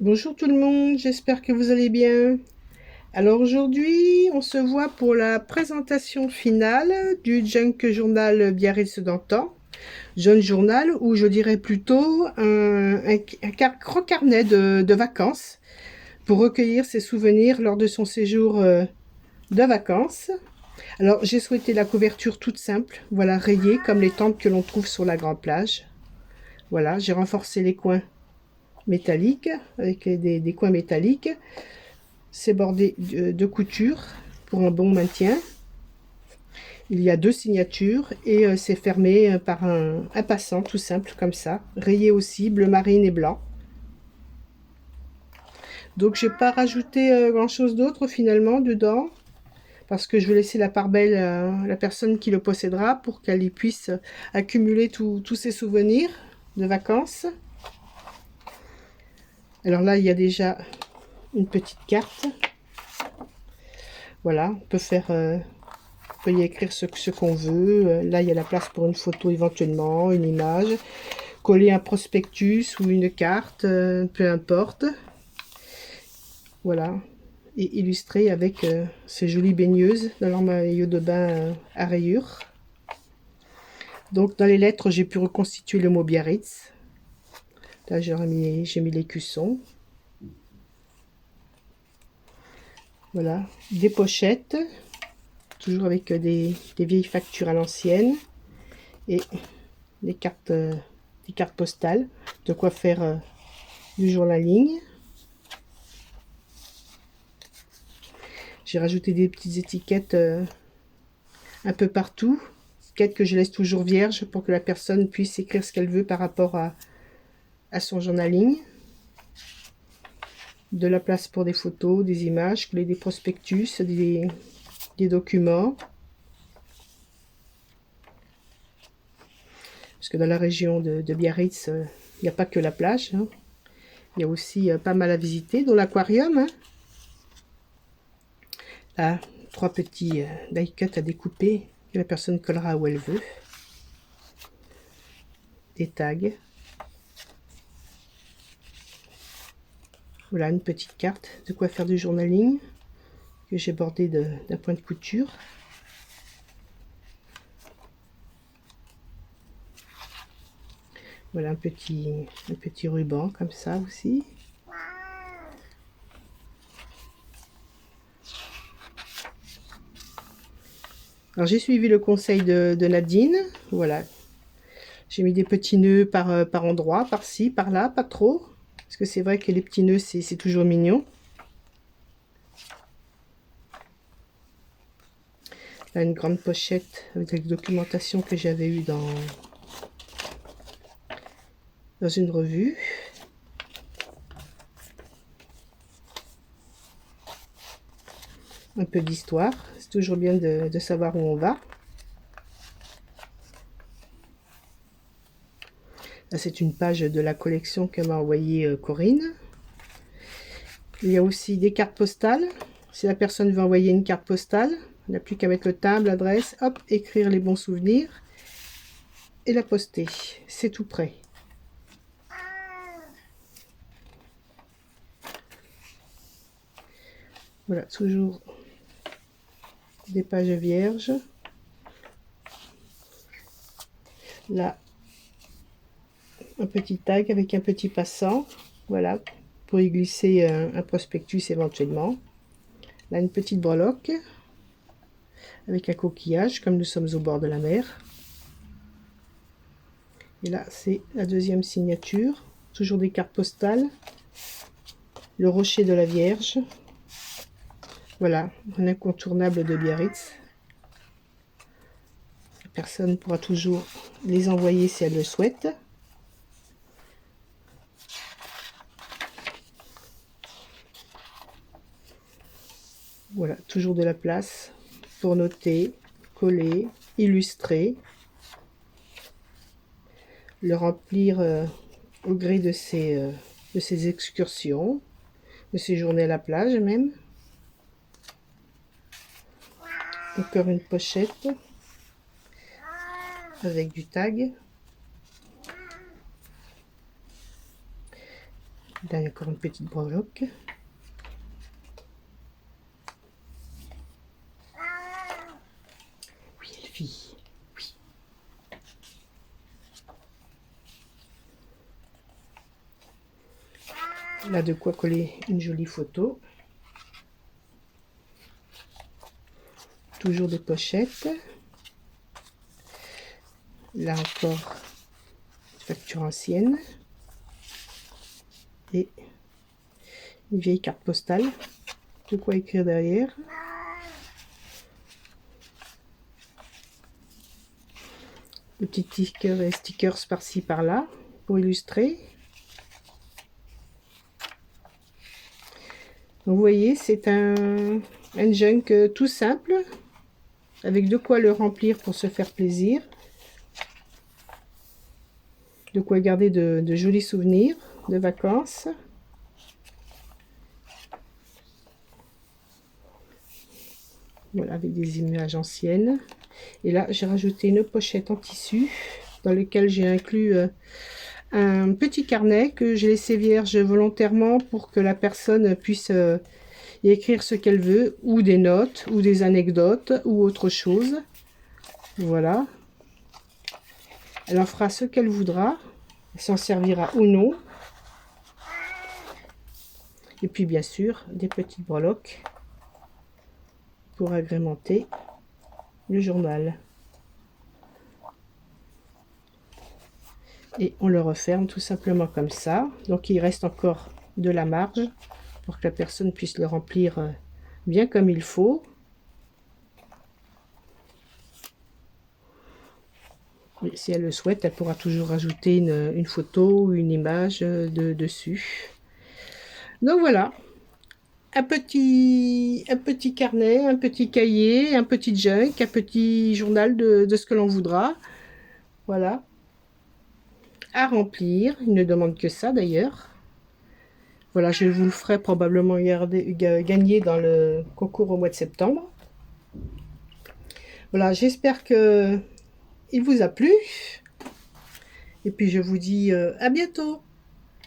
Bonjour tout le monde, j'espère que vous allez bien. Alors aujourd'hui, on se voit pour la présentation finale du Junk Journal Biarritz d'antan. Jeune journal ou je dirais plutôt un gros carnet de vacances pour recueillir ses souvenirs lors de son séjour de vacances. Alors j'ai souhaité la couverture toute simple, voilà, rayée comme les tentes que l'on trouve sur la grande plage. Voilà, j'ai renforcé les coins métalliques avec des coins métalliques. C'est bordé de couture pour un bon maintien. Il y a deux signatures et c'est fermé par un passant tout simple comme ça. Rayé aussi, bleu marine et blanc. Donc j'ai pas rajouté grand chose d'autre finalement dedans. Parce que je vais laisser la part belle à la personne qui le possédera pour qu'elle y puisse accumuler tous ses souvenirs de vacances. Alors là, il y a déjà une petite carte. Voilà, on peut faire on peut y écrire ce qu'on veut. Là, il y a la place pour une photo éventuellement, une image. Coller un prospectus ou une carte, peu importe. Voilà. Et illustrer avec ces jolies baigneuses dans leur maillot de bain à rayures. Donc, dans les lettres, j'ai pu reconstituer le mot Biarritz. Là, j'ai mis l'écusson. Voilà. Des pochettes. Toujours avec des vieilles factures à l'ancienne. Et des cartes postales, de quoi faire du journaling. J'ai rajouté des petites étiquettes un peu partout, étiquettes que je laisse toujours vierges pour que la personne puisse écrire ce qu'elle veut par rapport à son journaling. De la place pour des photos, des images, des prospectus, des documents. Parce que dans la région de Biarritz, il n'y a pas que la plage, hein. Il y a aussi pas mal à visiter, dont l'aquarium, hein. Là, trois petits die cut à découper que la personne collera où elle veut. Des tags. Voilà une petite carte de quoi faire du journaling que j'ai bordé d'un point de couture. Voilà un petit ruban comme ça aussi. Alors j'ai suivi le conseil de Nadine. Voilà, j'ai mis des petits nœuds par endroit, par-ci, par-là, pas trop. Parce que c'est vrai que les petits nœuds, c'est toujours mignon. Là, une grande pochette avec la documentation que j'avais eue dans une revue. Un peu d'histoire. C'est toujours bien de savoir où on va. Là, c'est une page de la collection que m'a envoyée Corinne. Il y a aussi des cartes postales. Si la personne veut envoyer une carte postale, il n'a plus qu'à mettre le timbre, l'adresse, hop, écrire les bons souvenirs et la poster. C'est tout prêt. Voilà, toujours des pages vierges. Là, un petit tag avec un petit passant. Voilà, pour y glisser un prospectus éventuellement. Là, une petite breloque avec un coquillage, comme nous sommes au bord de la mer. Et là, c'est la deuxième signature. Toujours des cartes postales. Le rocher de la Vierge. Voilà, un incontournable de Biarritz. La personne pourra toujours les envoyer si elle le souhaite. Voilà, toujours de la place pour noter, coller, illustrer, le remplir au gré de ses excursions, de ses journées à la plage même. Encore une pochette avec du tag. Là, il y a encore une petite breloque. Oui, Elfie. Oui. Là, de quoi coller une jolie photo. Toujours des pochettes. Là encore, facture ancienne. Et une vieille carte postale. De quoi écrire derrière. Des petits stickers et stickers par-ci par-là pour illustrer. Donc, vous voyez, c'est un junk tout simple, avec de quoi le remplir pour se faire plaisir. De quoi garder de jolis souvenirs de vacances. Voilà, avec des images anciennes. Et là, j'ai rajouté une pochette en tissu dans lequel j'ai inclus un petit carnet que j'ai laissé vierge volontairement pour que la personne puisse y écrire ce qu'elle veut, ou des notes, ou des anecdotes, ou autre chose. Voilà. Elle en fera ce qu'elle voudra. Elle s'en servira ou non. Et puis bien sûr, des petites breloques pour agrémenter le journal. Et on le referme tout simplement comme ça. Donc il reste encore de la marge pour que la personne puisse le remplir bien comme il faut. Et si elle le souhaite, elle pourra toujours ajouter une photo ou une image dessus. Donc voilà, un petit carnet, un petit cahier, un petit junk, un petit journal de ce que l'on voudra. Voilà, à remplir. Il ne demande que ça d'ailleurs. Voilà, je vous le ferai probablement gagner dans le concours au mois de septembre. Voilà, j'espère que il vous a plu. Et puis je vous dis à bientôt.